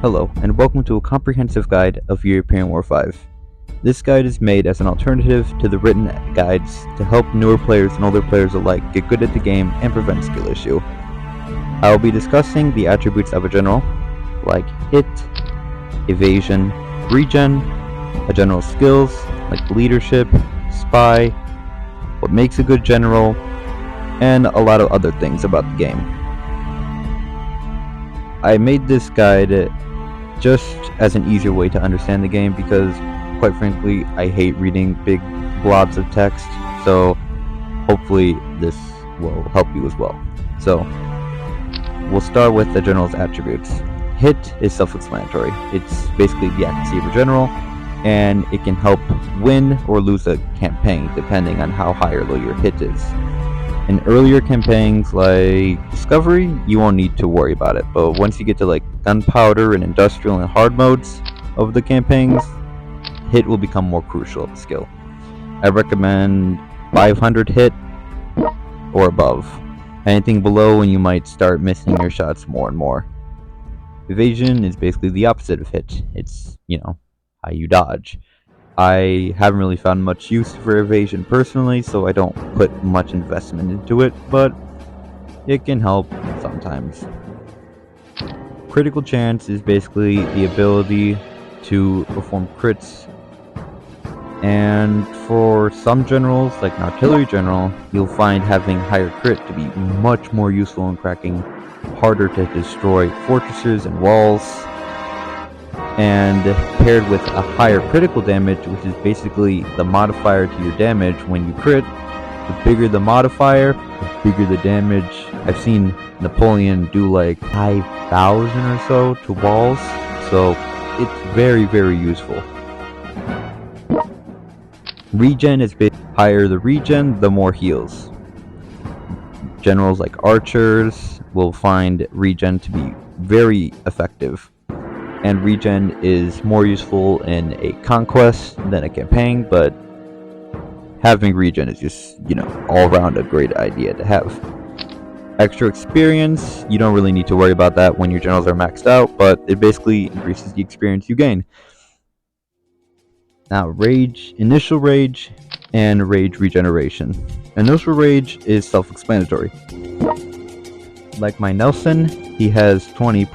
Hello, and welcome to a comprehensive guide of European War 5. This guide is made as an alternative to the written guides to help newer players and older players alike get good at the game and prevent skill issue. I will be discussing the attributes of a general, like hit, evasion, regen, a general's skills, like leadership, spy, what makes a good general, and a lot of other things about the game. I made this guide just as an easier way to understand the game because, quite frankly, I hate reading big blobs of text, so hopefully this will help you as well. So, we'll start with the general's attributes. Hit is self-explanatory. It's basically the accuracy of a general, and it can help win or lose a campaign depending on how high or low your hit is. In earlier campaigns like Discovery, you won't need to worry about it, but once you get to like Gunpowder and Industrial and Hard modes of the campaigns, hit will become more crucial of the skill. I recommend 500 hit or above. Anything below and you might start missing your shots more and more. Evasion is basically the opposite of hit. It's, how you dodge. I haven't really found much use for evasion personally, so I don't put much investment into it, but it can help sometimes. Critical chance is basically the ability to perform crits, and for some generals, like an artillery general, you'll find having higher crit to be much more useful in cracking harder to destroy fortresses and walls. And paired with a higher critical damage, which is basically the modifier to your damage when you crit, the bigger the modifier, the bigger the damage. I've seen Napoleon do like 5,000 or so to walls, so it's very, very useful. Regen is higher the regen, the more heals. Generals like archers will find regen to be very effective. And regen is more useful in a conquest than a campaign, but having regen is just, all around a great idea to have. Extra experience, you don't really need to worry about that when your generals are maxed out, but it basically increases the experience you gain. Now, rage, initial rage, and rage regeneration. Initial rage is self-explanatory. Like my Nelson, he has 20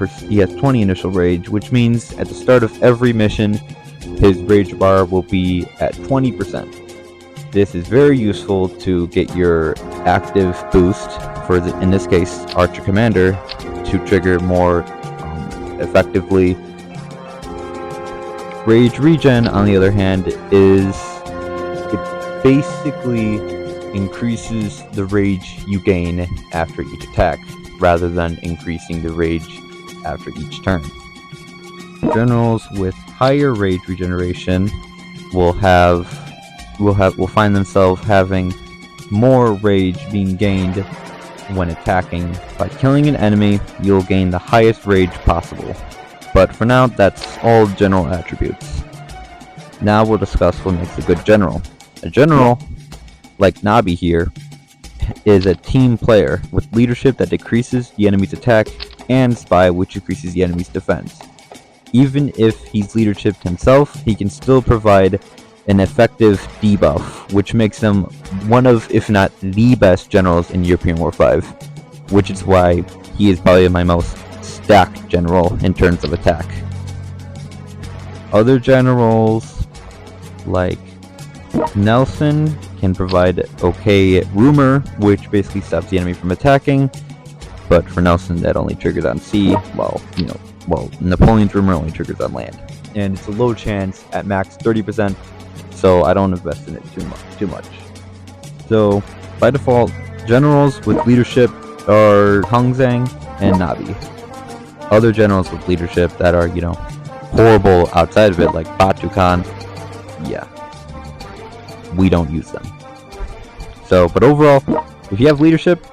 initial rage, which means at the start of every mission, his rage bar will be at 20%. This is very useful to get your active boost for, in this case, Archer Commander, to trigger more effectively. Rage regen, on the other hand, it basically increases the rage you gain after each attack, rather than increasing the rage after each turn. Generals with higher rage regeneration will find themselves having more rage being gained when attacking. By killing an enemy, you'll gain the highest rage possible. But for now, that's all general attributes. Now we'll discuss what makes a good general. A general, like Nabi here, is a team player with leadership that decreases the enemy's attack and spy, which increases the enemy's defense. Even if he's leadership himself, he can still provide an effective debuff, which makes him one of, if not the best generals in European War 5, which is why he is probably my most stacked general in terms of attack. Other generals, like Nelson, can provide okay rumor, which basically stops the enemy from attacking, but for Nelson that only triggers on sea, while Napoleon's rumor only triggers on land, and it's a low chance at max 30%, so I don't invest in it too much. So by default, generals with leadership are Hung Zhang and Nabi. Other generals with leadership that are horrible outside of it, like Batu Khan, we don't use them. So, but overall, if you have leadership,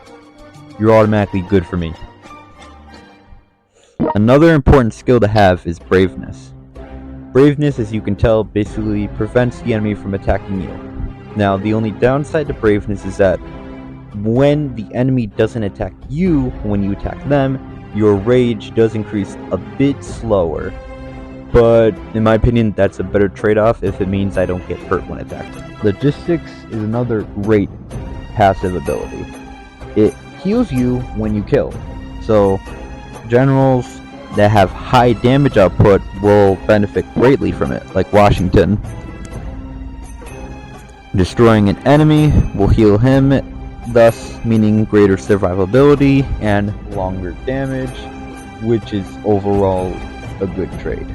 you're automatically good for me. Another important skill to have is braveness. Braveness, as you can tell, basically prevents the enemy from attacking you. Now, the only downside to braveness is that when the enemy doesn't attack you when you attack them, your rage does increase a bit slower, but in my opinion that's a better trade-off if it means I don't get hurt when attacked. Logistics is another great passive ability. It heals you when you kill, so generals that have high damage output will benefit greatly from it, like Washington. Destroying an enemy will heal him, thus meaning greater survivability and longer damage, which is overall a good trade.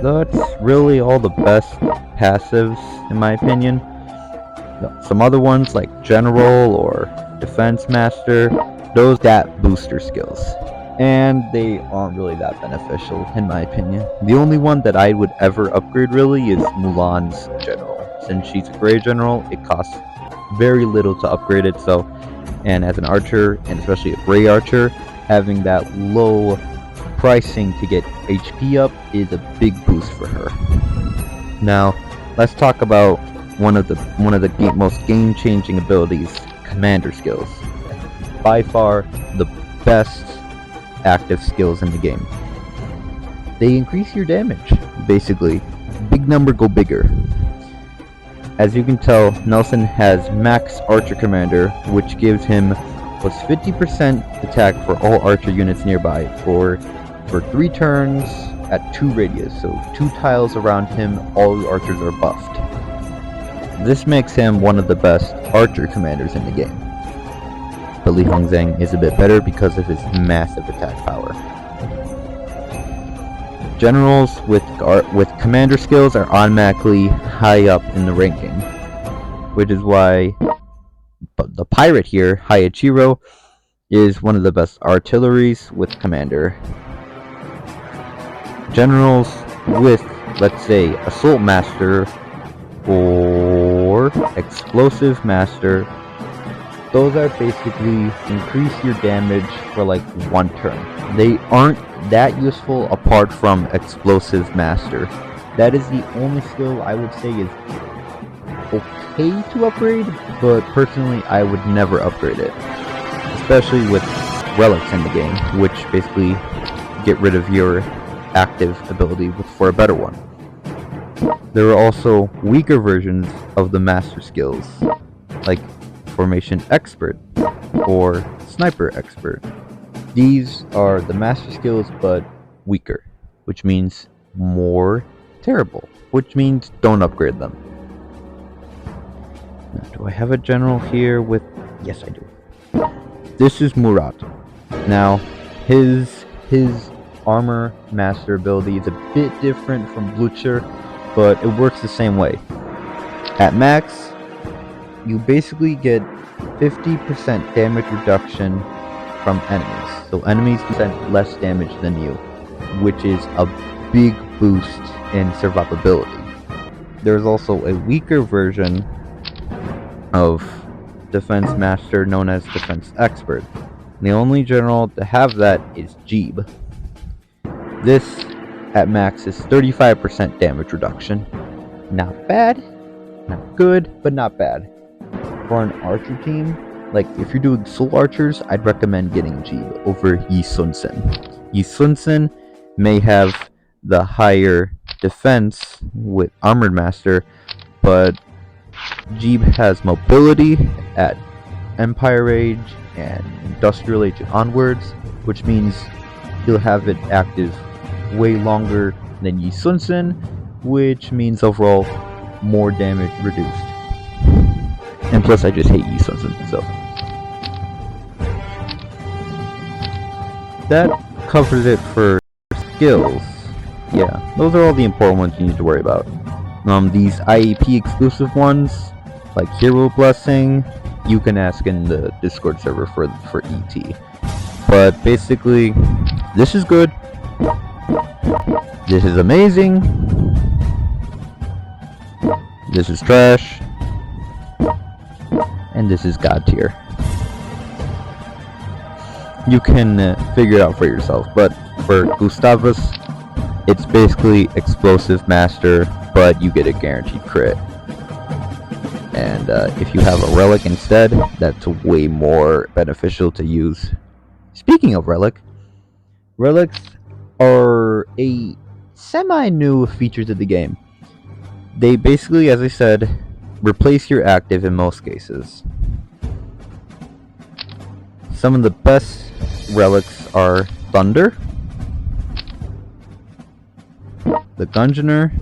That's really all the best passives in my opinion. Some other ones like General or Defense Master, those that booster skills, and they aren't really that beneficial in my opinion. The only one that I would ever upgrade really is Mulan's General. Since she's a gray general, it costs very little to upgrade it, so, and as an archer, and especially a gray archer, having that low pricing to get HP up is a big boost for her. Now, let's talk about one of the most game-changing abilities, Commander skills. By far the best active skills in the game. They increase your damage, basically. Big number go bigger. As you can tell, Nelson has max Archer Commander, which gives him plus 50% attack for all Archer units nearby for 3 turns at 2 radius, so 2 tiles around him, all the archers are buffed. This makes him one of the best Archer Commanders in the game. But Li Hongzhang is a bit better because of his massive attack power. Generals with commander skills are automatically high up in the ranking, which is why the pirate here, Hayachiro, is one of the best artilleries with commander. Generals with, let's say, Assault Master or Explosive Master, those are basically increase your damage for like 1 turn. They aren't that useful apart from Explosive Master. That is the only skill I would say is okay to upgrade, but personally I would never upgrade it. Especially with Relics in the game, which basically get rid of your active ability for a better one. There are also weaker versions of the Master skills, like Formation Expert or Sniper Expert. These are the Master skills but weaker, which means more terrible, which means don't upgrade them. Now, do I have a general here with... Yes, I do. This is Murat. Now, his Armor Master ability is a bit different from Bluedhert, but it works the same way. At max, you basically get 50% damage reduction from enemies. So enemies do less damage than you, which is a big boost in survivability. There's also a weaker version of Defense Master known as Defense Expert. The only general to have that is Jeeb. This at max is 35% damage reduction. Not bad, not good, but not bad. For an archer team, like if you're doing soul archers, I'd recommend getting Jeeb over Yi Sun-sen. Yi Sun-sen may have the higher defense with Armored Master, but Jeeb has mobility at Empire Age and Industrial Age onwards, which means he'll have it active way longer than Yi Sun-sen, which means overall more damage reduced. And plus I just hate Yi Sun-sen, so. That covers it for skills. Yeah, those are all the important ones you need to worry about. These IAP exclusive ones, like Hero Blessing, you can ask in the Discord server for ET. But basically, this is good. This is amazing. This is trash. And this is God tier. You can figure it out for yourself, but for Gustavus, it's basically Explosive Master, but you get a guaranteed crit. And if you have a relic instead, that's way more beneficial to use. Speaking of relics are a semi-new feature to the game. They basically, as I said, replace your active in most cases. Some of the best relics are Thunder, the Gungeoner,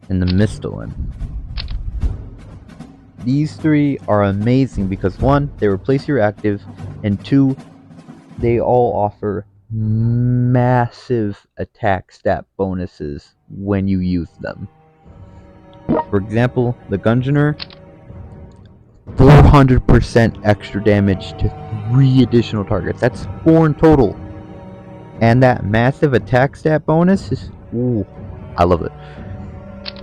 and the Mistolin. These three are amazing because 1, they replace your active, and 2, they all offer massive attack stat bonuses when you use them. For example, the Gungeoner, 400% extra damage to 3 additional targets. That's 4 in total. And that massive attack stat bonus is, ooh, I love it.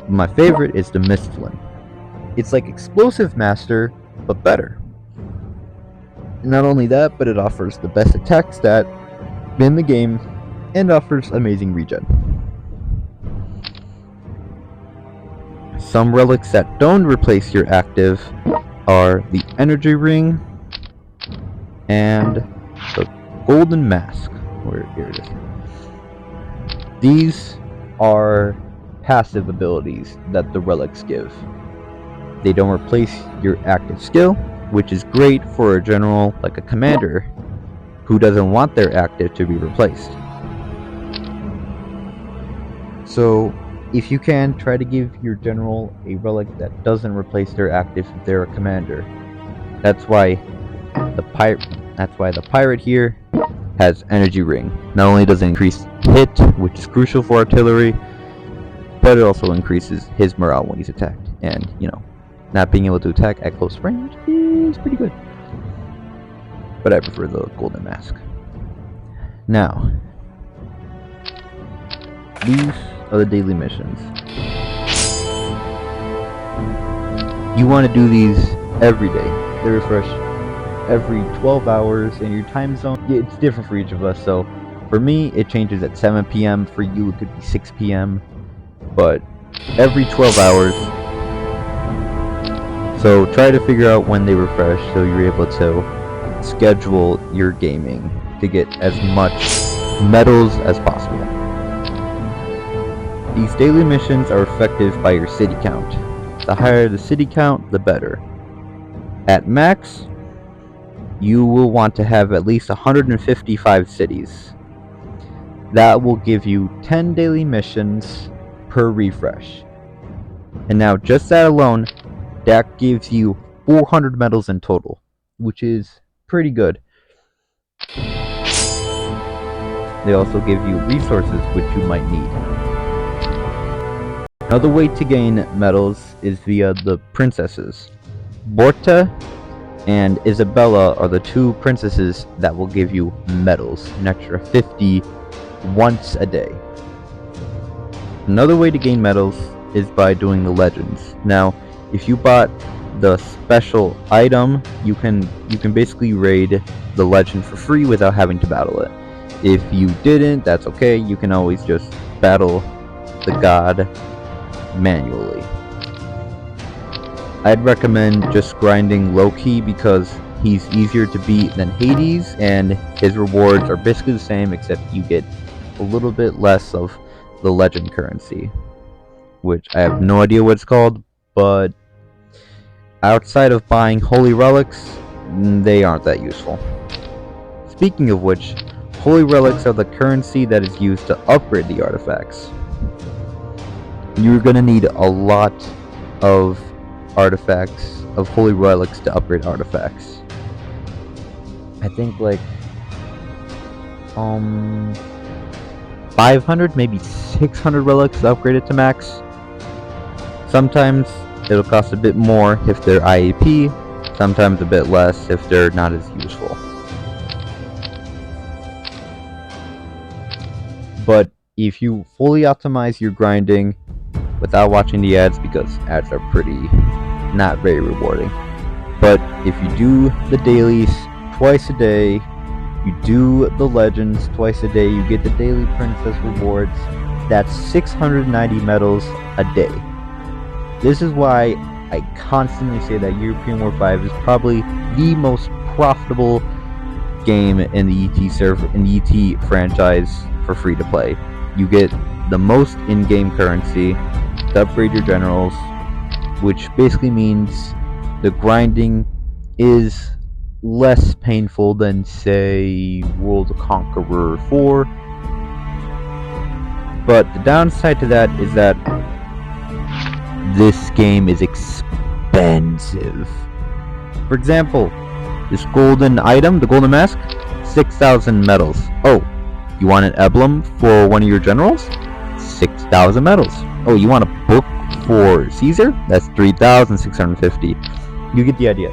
My favorite is the Mistolin. It's like Explosive Master, but better. Not only that, but it offers the best attack stat in the game and offers amazing regen. Some relics that don't replace your active are the Energy Ring and the Golden Mask. Here it is. These are passive abilities that the relics give. They don't replace your active skill, which is great for a general like a commander who doesn't want their active to be replaced. So if you can, try to give your general a relic that doesn't replace their active if they're a commander. That's why the pirate here has Energy Ring. Not only does it increase hit, which is crucial for artillery, but it also increases his morale when he's attacked. And, not being able to attack at close range is pretty good. But I prefer the Golden Mask. Now, these are the daily missions. You want to do these every day. They refresh every 12 hours in your time zone. It's different for each of us, so for me it changes at 7 p.m. For you it could be 6 p.m. But every 12 hours. So try to figure out when they refresh so you're able to schedule your gaming to get as much medals as possible. These daily missions are effective by your city count. The higher the city count, the better. At max, you will want to have at least 155 cities. That will give you 10 daily missions per refresh. And now just that alone, that gives you 400 medals in total, which is pretty good. They also give you resources which you might need. Another way to gain medals is via the princesses. Borta and Isabella are the 2 princesses that will give you medals, an extra 50 once a day. Another way to gain medals is by doing the legends. Now, if you bought the special item, you can basically raid the legend for free without having to battle it. If you didn't, that's okay. You can always just battle the god manually. I'd recommend just grinding low-key because he's easier to beat than Hades, and his rewards are basically the same except you get a little bit less of the legend currency, which I have no idea what it's called, but outside of buying holy relics, they aren't that useful. Speaking of which, holy relics are the currency that is used to upgrade the artifacts. You're gonna need a lot of artifacts, of holy relics to upgrade artifacts. I think like 500, maybe 600 relics to upgrade it to max. Sometimes it'll cost a bit more if they're IAP, sometimes a bit less if they're not as useful. But if you fully optimize your grinding without watching the ads, because ads are not very rewarding. But if you do the dailies twice a day, you do the legends twice a day, you get the daily princess rewards, that's 690 medals a day. This is why I constantly say that European War 5 is probably the most profitable game in the ET franchise for free to play. You get the most in-game currency to upgrade your generals, which basically means the grinding is less painful than, say, World of Conqueror 4. But the downside to that is that this game is expensive. For example, this golden item, the golden mask, 6,000 medals. Oh, you want an emblem for one of your generals? 6,000 medals. Oh, you want a book for Caesar? That's 3,650. You get the idea.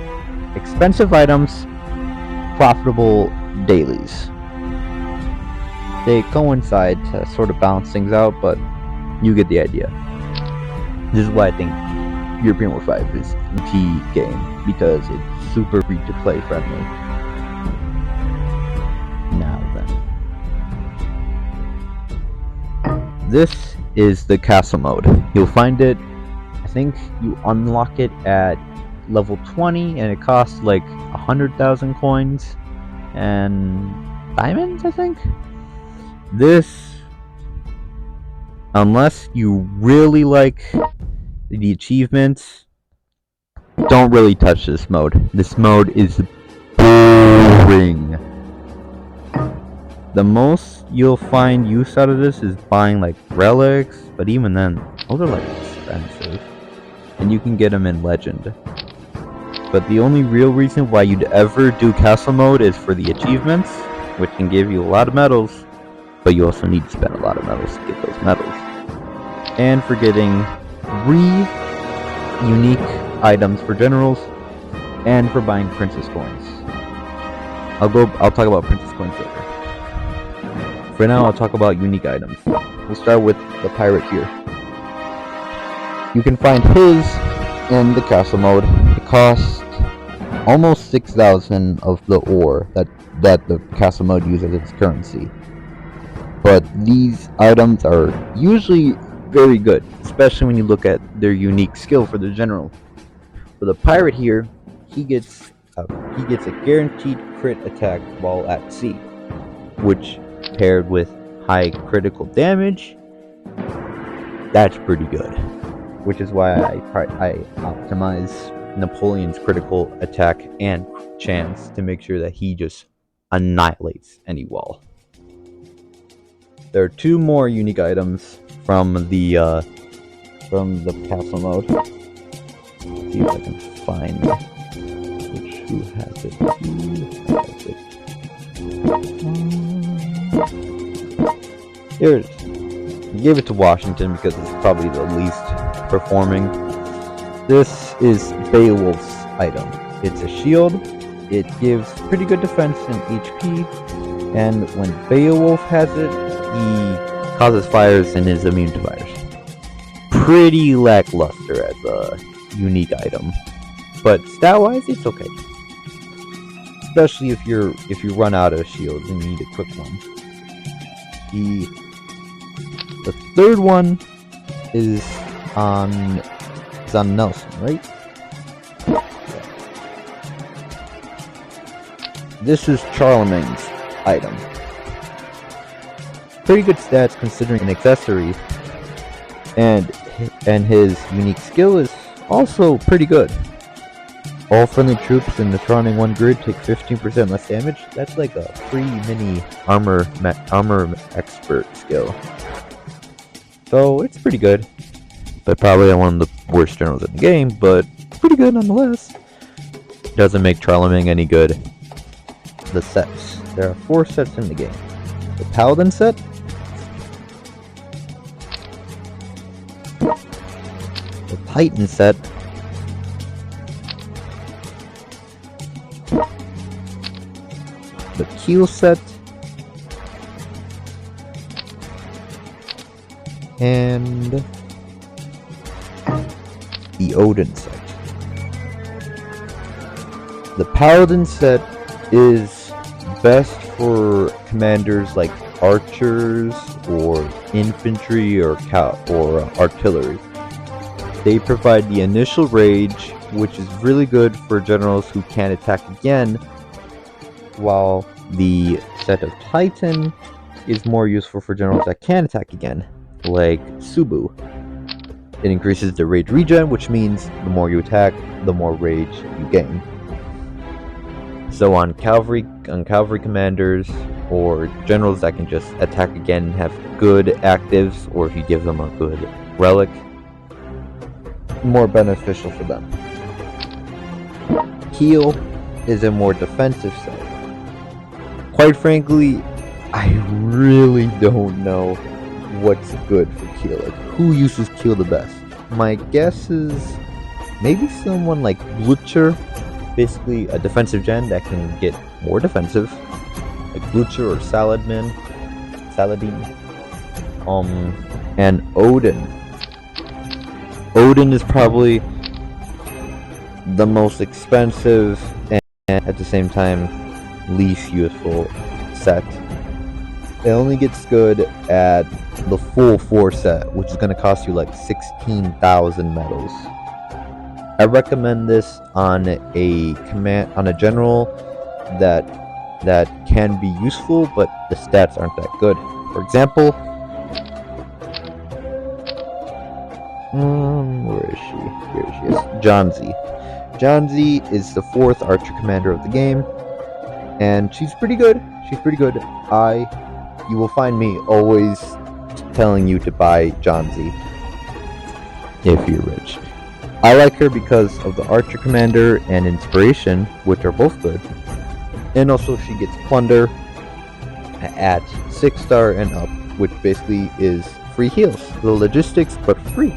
Expensive items, profitable dailies. They coincide to sort of balance things out, but you get the idea. This is why I think European War 5 is the game, because it's super free to play friendly. Now then. This is the castle mode. You'll find it, I think you unlock it at level 20, and it costs like 100,000 coins and diamonds, I think? This, unless you really like the achievements, don't really touch this mode. This mode is boring. The most you'll find use out of this is buying like relics, but even then, those are like expensive. And you can get them in legend. But the only real reason why you'd ever do castle mode is for the achievements, which can give you a lot of medals, but you also need to spend a lot of medals to get those medals. And for getting 3 unique items for generals, and for buying princess coins. I'll talk about princess coins later. For now, I'll talk about unique items. We'll start with the pirate here. You can find his in the castle mode. It costs almost 6,000 of the ore that the castle mode uses as its currency. But these items are usually very good, especially when you look at their unique skill for the general. For the pirate here, he gets a guaranteed crit attack while at sea, which paired with high critical damage, that's pretty good. Which is why I optimize Napoleon's critical attack and chance to make sure that he just annihilates any wall. There are 2 more unique items from the castle mode. Let's see if I can find who has it. Here it is. I gave it to Washington because it's probably the least performing. This is Beowulf's item. It's a shield. It gives pretty good defense and HP, and when Beowulf has it, he causes fires and is immune to fires. Pretty lackluster as a unique item, but stat-wise, it's okay. Especially if you run out of shields and you need a quick one. The third one is on Nelson, right? Yeah. This is Charlemagne's item. Pretty good stats considering an accessory, and his unique skill is also pretty good. All friendly troops in the surrounding 1 grid take 15% less damage. That's like a free mini armor expert skill. So it's pretty good. But probably one of the worst generals in the game, but pretty good nonetheless. Doesn't make Charlemagne any good. The sets. There are 4 sets in the game. The Paladin set, the Titan set, the Keel set, and the Odin set. The Paladin set is best for commanders like archers or infantry or artillery. They provide the initial rage, which is really good for generals who can't attack again, while the set of Titan is more useful for generals that can attack again, like Subu. It increases the rage regen, which means the more you attack, the more rage you gain. So on cavalry commanders or generals that can just attack again and have good actives, or if you give them a good relic, more beneficial for them. Heal is a more defensive set. Quite frankly, I really don't know what's good for Keel. Like, who uses Keel the best? My guess is maybe someone like Bluedhert, basically a defensive gen that can get more defensive, like Bluedhert or Saladin. And Odin. Odin is probably the most expensive and at the same time least useful set. It only gets good at the full 4 set, which is going to cost you like 16,000 medals. I recommend this on a general that can be useful, but the stats aren't that good. For example, where is she? Here she is. Janzi. Janzi is the 4th archer commander of the game, and she's pretty good. You will find me always telling you to buy Janzi if you're rich. I like her because of the archer commander and inspiration, which are both good, and also she gets plunder at 6-star and up, which basically is free heals. The logistics, but free.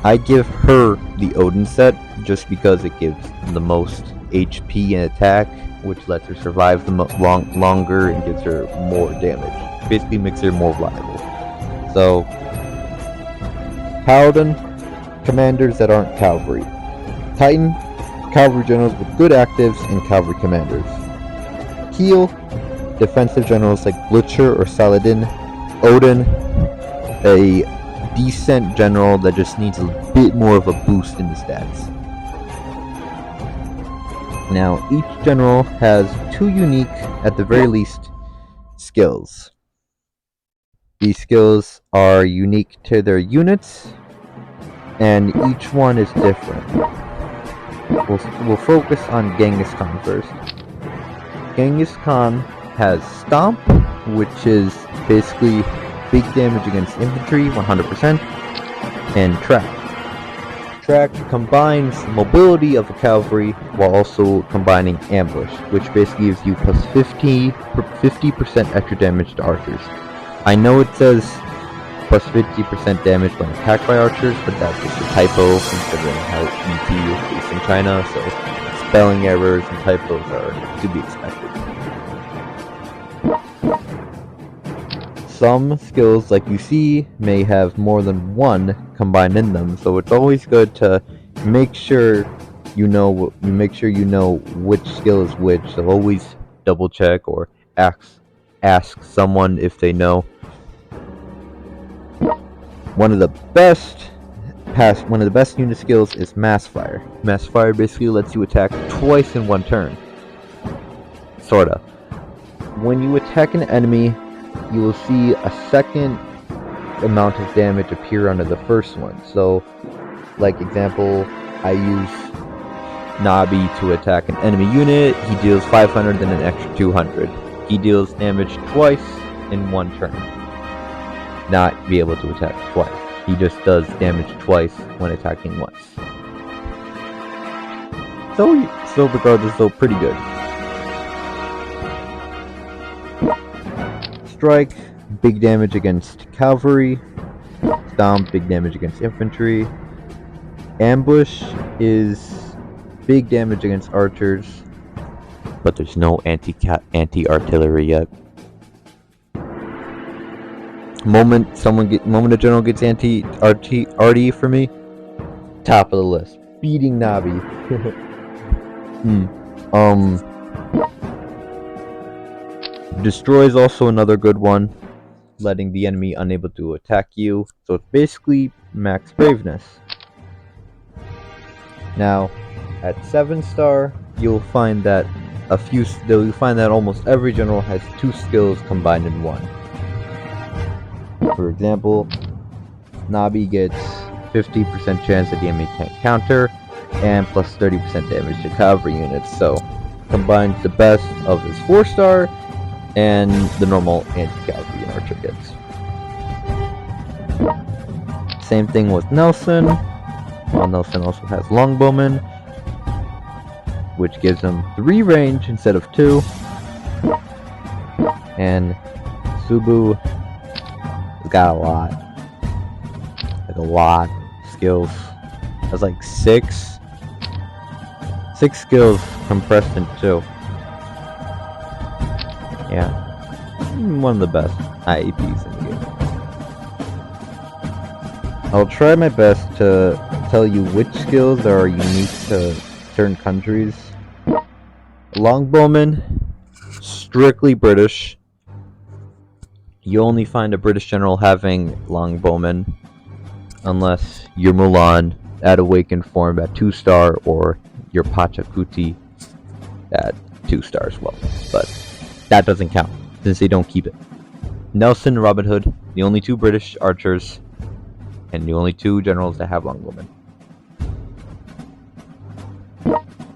I give her the Odin set just because it gives the most HP and attack, which lets her survive the longer and gives her more damage. Basically makes her more reliable. So, Paladin, commanders that aren't cavalry. Titan, cavalry generals with good actives and cavalry commanders. Heal, defensive generals like Bluedhert or Saladin. Odin, a decent general that just needs a bit more of a boost in the stats. Now, each general has 2 unique, at the very least, skills. These skills are unique to their units, and each one is different. We'll focus on Genghis Khan first. Genghis Khan has Stomp, which is basically big damage against infantry, 100%, and Track. Track combines mobility of the cavalry while also combining ambush, which basically gives you plus 50% extra damage to archers. I know it says plus 50% damage when attacked by archers, but that's just a typo considering how ET is based in China, so spelling errors and typos are to be expected. Some skills, like you see, may have more than one combined in them, so it's always good to make sure you know which skill is which. So always double check or ask someone if they know. One of the best unit skills is Mass Fire. Mass Fire basically lets you attack twice in one turn. Sorta. When you attack an enemy, you will see a second amount of damage appear under the first one. So, like example, I use Nabi to attack an enemy unit. He deals 500 and an extra 200. He deals damage twice in one turn. Not be able to attack twice. He just does damage twice when attacking once. So regardless, though, pretty good. Strike, big damage against cavalry. Stomp, big damage against infantry. Ambush is big damage against archers, but there's no anti-artillery yet. Moment a general gets anti-arty for me, top of the list. Beating Nabi. Destroy is also another good one. letting the enemy unable to attack you. So it's basically max braveness. Now, at 7-star, you'll find that almost every general has 2 skills combined in one. For example, Nabi gets 50% chance that the enemy can't counter, and plus 30% damage to cavalry units. So, combines the best of his 4-star and the normal anti-cavalry and archer kits. Same thing with Nelson. While Nelson also has Longbowman, which gives him 3 range instead of 2. And Subu has got a lot of skills. Has like 6 skills compressed into 2. Yeah, one of the best IAPs in the game. I'll try my best to tell you which skills are unique to certain countries. Longbowman, strictly British. You only find a British general having Longbowman unless you're Mulan at Awakened form at 2-star, or your Pachacuti at 2-star as well. But that doesn't count since they don't keep it. Nelson and Robin Hood, the only 2 British archers, and the only 2 generals that have Longbowman.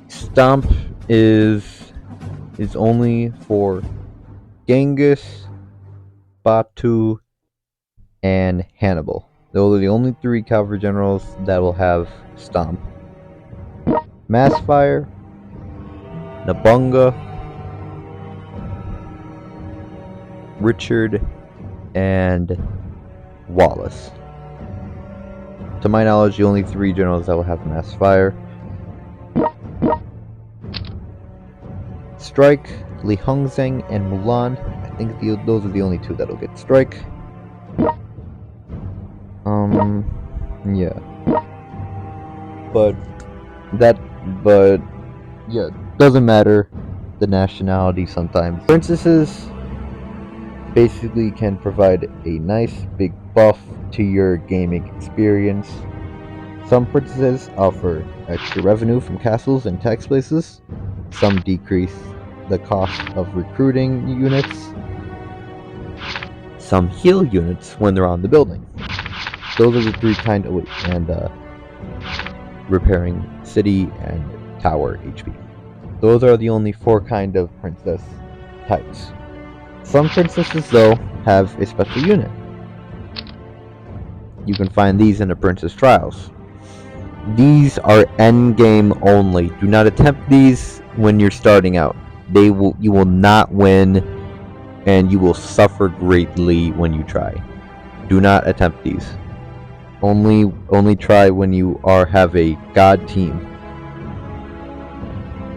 Stomp is only for Genghis, Batu, and Hannibal. Those are the only 3 cavalry generals that will have Stomp. Massfire, Nabunga, Richard, and Wallace. To my knowledge, the only 3 generals that will have Massfire. Strike, Li Hongzheng, and Mulan. I think those are the only 2 that'll get Strike. Yeah. But yeah, doesn't matter the nationality sometimes. Princesses basically can provide a nice big buff to your gaming experience. Some princesses offer extra revenue from castles and tax places. Some decrease the cost of recruiting units. Some heal units when they're on the building. Those are the 3 kind of repairing city and tower HP. Those are the only 4 kind of princess types. Some princesses though have a special unit. You can find these in the Princess Trials. These are endgame only. Do not attempt these when you're starting out. You will not win, and you will suffer greatly when you try. Do not attempt these. Only try when you have a god team.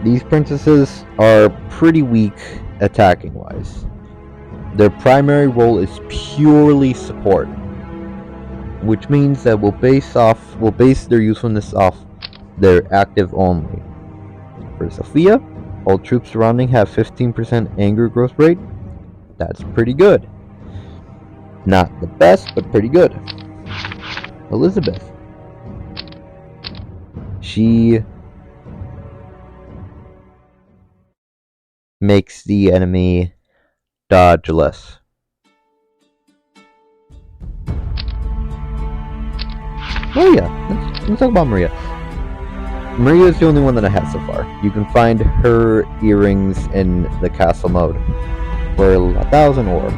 These princesses are pretty weak attacking wise. Their primary role is purely support, which means that we'll base their usefulness off their active only. For Sophia, all troops surrounding have 15% anger growth rate. That's pretty good. Not the best, but pretty good. Elizabeth. She makes the enemy dodge less. Oh yeah, let's talk about Maria. Maria is the only one that I have so far. You can find her earrings in the castle mode for 1,000 ore.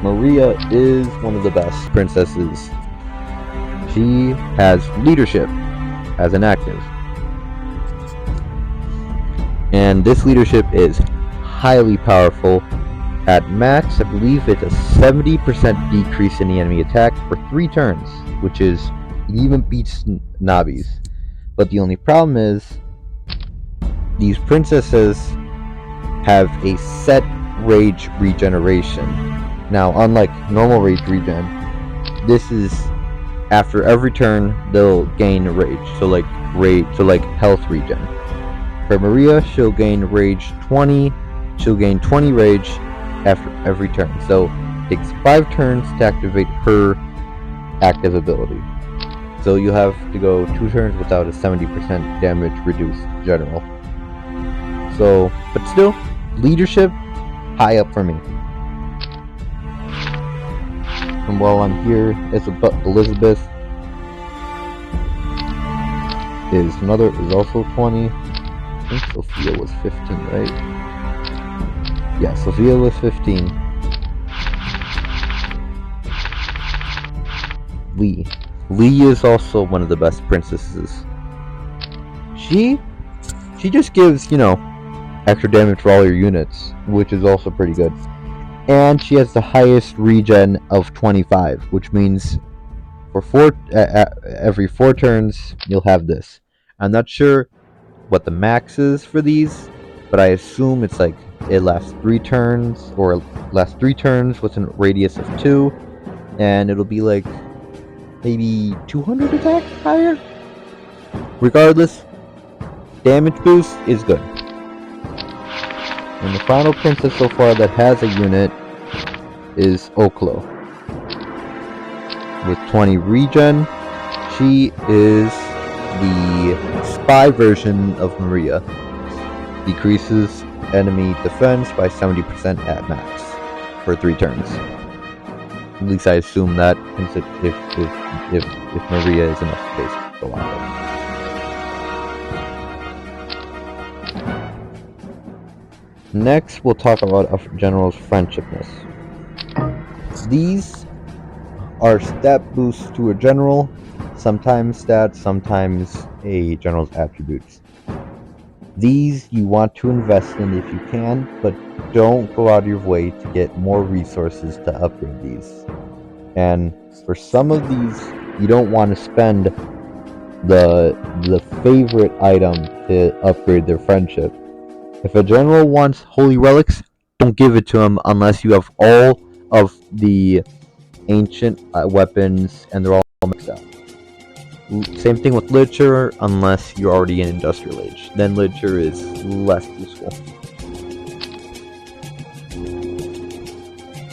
Maria is one of the best princesses. She has leadership as an active. And this leadership is highly powerful. At max, I believe it's a 70% decrease in the enemy attack for 3 turns, which is, it even beats Nabi's. But the only problem is, these princesses have a set rage regeneration. Now, unlike normal rage regen, this is after every turn they'll gain rage. So like health regen. For Maria, she'll gain rage 20. She'll gain 20 rage after every turn. So takes 5 turns to activate her active ability. So you have to go 2 turns without a 70% damage reduced general. So, but still, leadership, high up for me. And while I'm here, Elizabeth is also 20. I think Sophia was 15, right? Yeah, Sophia was 15. Lee is also one of the best princesses. She just gives, extra damage for all your units, which is also pretty good. And she has the highest regen of 25, which means for every 4 turns you'll have this. I'm not sure what the max is for these, but I assume it's like it lasts 3 turns, or lasts 3 turns with a radius of 2, and it'll be like maybe 200 attack higher. Regardless, damage boost is good. And the final princess so far that has a unit is Oklo. With 20 regen, she is the spy version of Maria. Decreases enemy defense by 70% at max for 3 turns. At least I assume that, if Maria is enough space to go on with. Next, we'll talk about a general's friendshipness. These are stat boosts to a general, sometimes stats, sometimes a general's attributes. These you want to invest in if you can, but don't go out of your way to get more resources to upgrade these. And for some of these, you don't want to spend the favorite item to upgrade their friendship. If a general wants holy relics, don't give it to him unless you have all of the ancient weapons and they're all mixed out. Same thing with literature, unless you're already in industrial age. Then literature is less useful.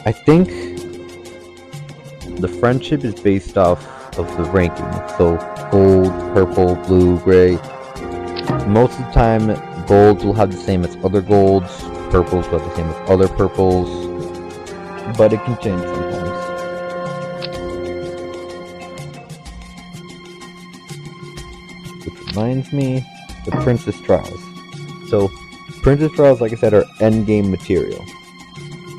I think the friendship is based off of the ranking. So gold, purple, blue, gray. Most of the time, golds will have the same as other golds. Purples will have the same as other purples. But it can change sometimes. Which reminds me, the Princess Trials. So, Princess Trials, like I said, are endgame material.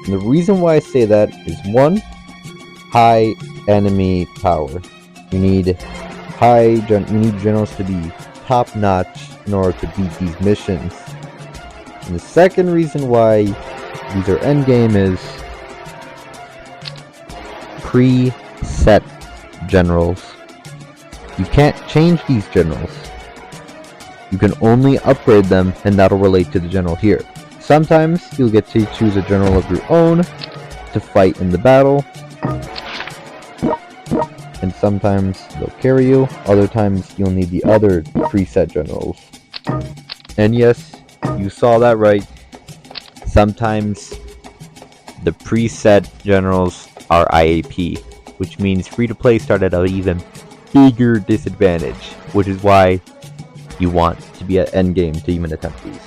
And the reason why I say that is 1, high enemy power. You need generals to be top notch in order to beat these missions. And the second reason why these are endgame is pre-set generals. You can't change these generals. You can only upgrade them, and that'll relate to the general here. Sometimes you'll get to choose a general of your own to fight in the battle, and sometimes they'll carry you. Other times you'll need the other preset generals. And yes, you saw that right. Sometimes the preset generals are IAP, which means free-to-play start at an even bigger disadvantage, which is why you want to be at endgame to even attempt these.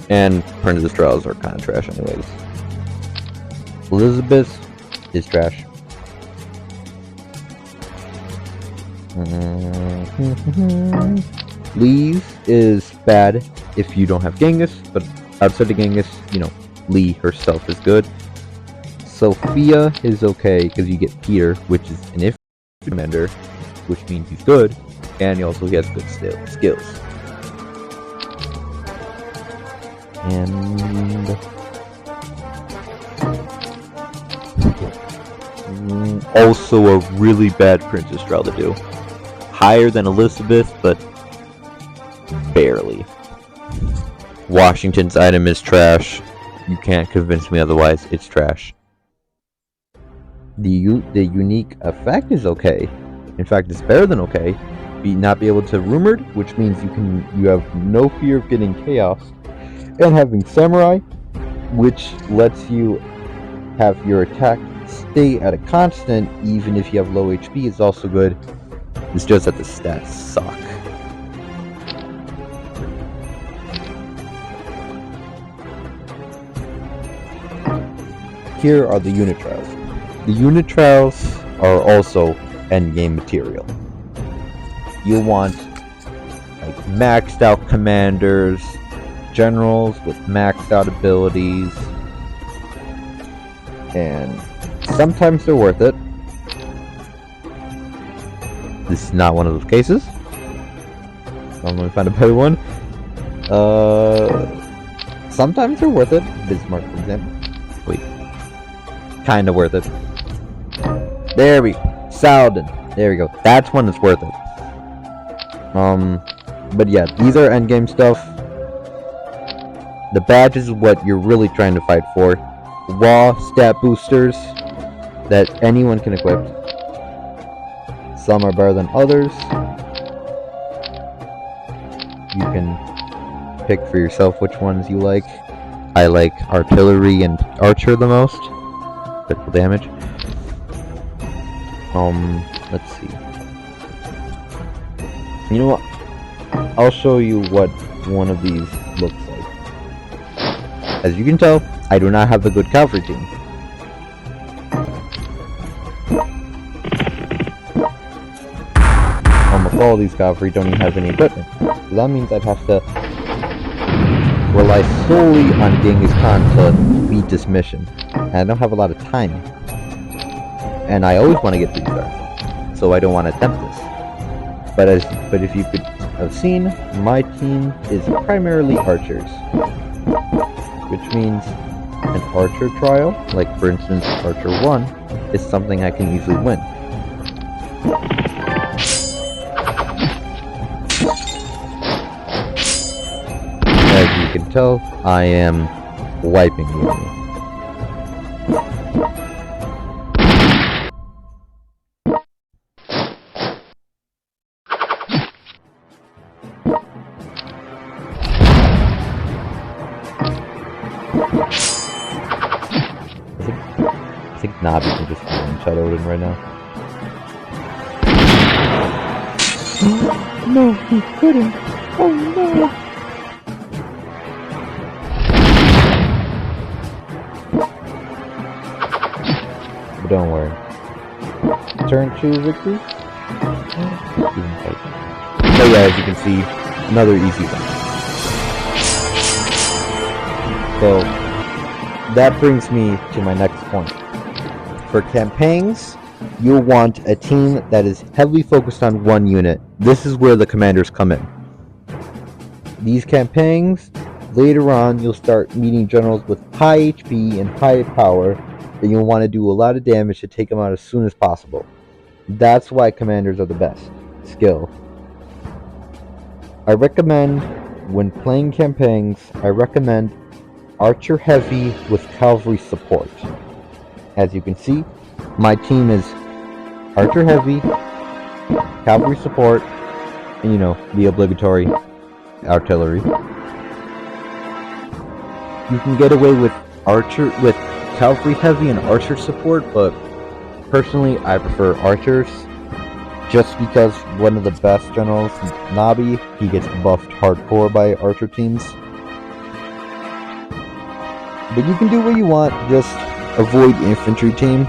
And Princess Trials are kind of trash anyways. Elizabeth is trash. Lee's is bad if you don't have Genghis, but outside of Genghis, Lee herself is good. Sophia is okay because you get Peter, which is an infantry commander, which means he's good, and he has good skills. And also a really bad Princess Trial to do. Higher than Elizabeth, but barely. Washington's item is trash. You can't convince me otherwise. It's trash. The unique effect is okay. In fact, it's better than okay. Not be able to rumored, which means you have no fear of getting chaos, and having samurai, which lets you have your attack stay at a constant even if you have low HP, is also good. It's just that the stats suck. Here are the unit trials. The unit trials are also endgame material. You'll want like maxed out commanders, generals with maxed out abilities, and sometimes they're worth it. This is not one of those cases. I'm gonna find a better one. Sometimes they're worth it. Bismarck, for example. Wait. Kinda worth it. There we go. Saladin. There we go. That's one that's worth it. But yeah, these are endgame stuff. The badge is what you're really trying to fight for. Raw stat boosters that anyone can equip. Some are better than others. You can pick for yourself which ones you like. I like artillery and archer the most. Critical damage. Let's see. You know what? I'll show you what one of these looks like. As you can tell, I do not have a good cavalry team. Almost all of these cavalry don't even have any equipment. So that means I'd have to rely solely on Genghis Khan to beat this mission. And I don't have a lot of time. And I always want to get these there. So I don't want to attempt this. But if you could have seen, my team is primarily archers. Which means an archer trial, like for instance Archer 1, is something I can easily win. As you can tell, I am wiping the enemy. I think Nabi can just one-shot Odin right now. No, he couldn't. Oh no. But don't worry. Turn 2 victory. So yeah, as you can see, another easy one. So that brings me to my next point. For campaigns, you'll want a team that is heavily focused on one unit. This is where the commanders come in. These campaigns, later on, you'll start meeting generals with high HP and high power, and you'll want to do a lot of damage to take them out as soon as possible. That's why commanders are the best skill. I recommend, when playing campaigns, archer heavy with cavalry support. As you can see, my team is archer heavy, cavalry support, and you know, the obligatory artillery. You can get away with cavalry heavy and archer support, but personally I prefer archers, just because one of the best generals, Nabi, he gets buffed hardcore by archer teams. But you can do what you want, just avoid infantry team.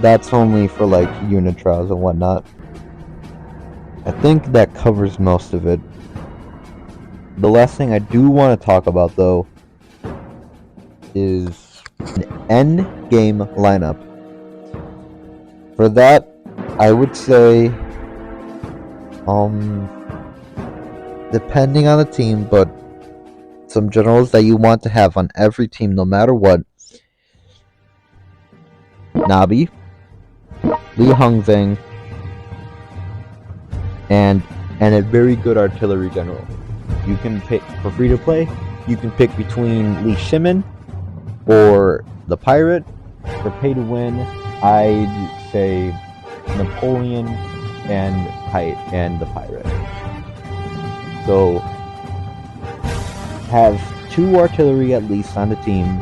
That's only for like unit trials and whatnot. I think that covers most of it. The last thing I do want to talk about though is an end game lineup. For that, I would say depending on the team, but some generals that you want to have on every team no matter what: Nabi, Li Hongzhang, and a very good artillery general. You can pick, for free to play, you can pick between Li Shimin or the pirate. For pay to win, I'd say Napoleon and the pirate. So have 2 artillery at least on the team,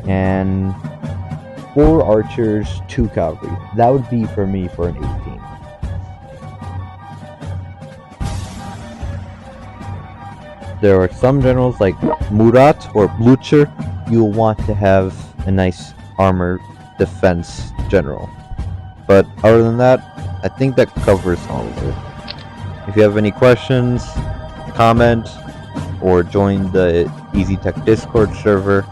and 4 archers, 2 cavalry. That would be for me for an 18. There are some generals like Murat or Blucher. You'll want to have a nice armor defense general. But other than that, I think that covers all of it. If you have any questions, comment or join the Easy Tech Discord server.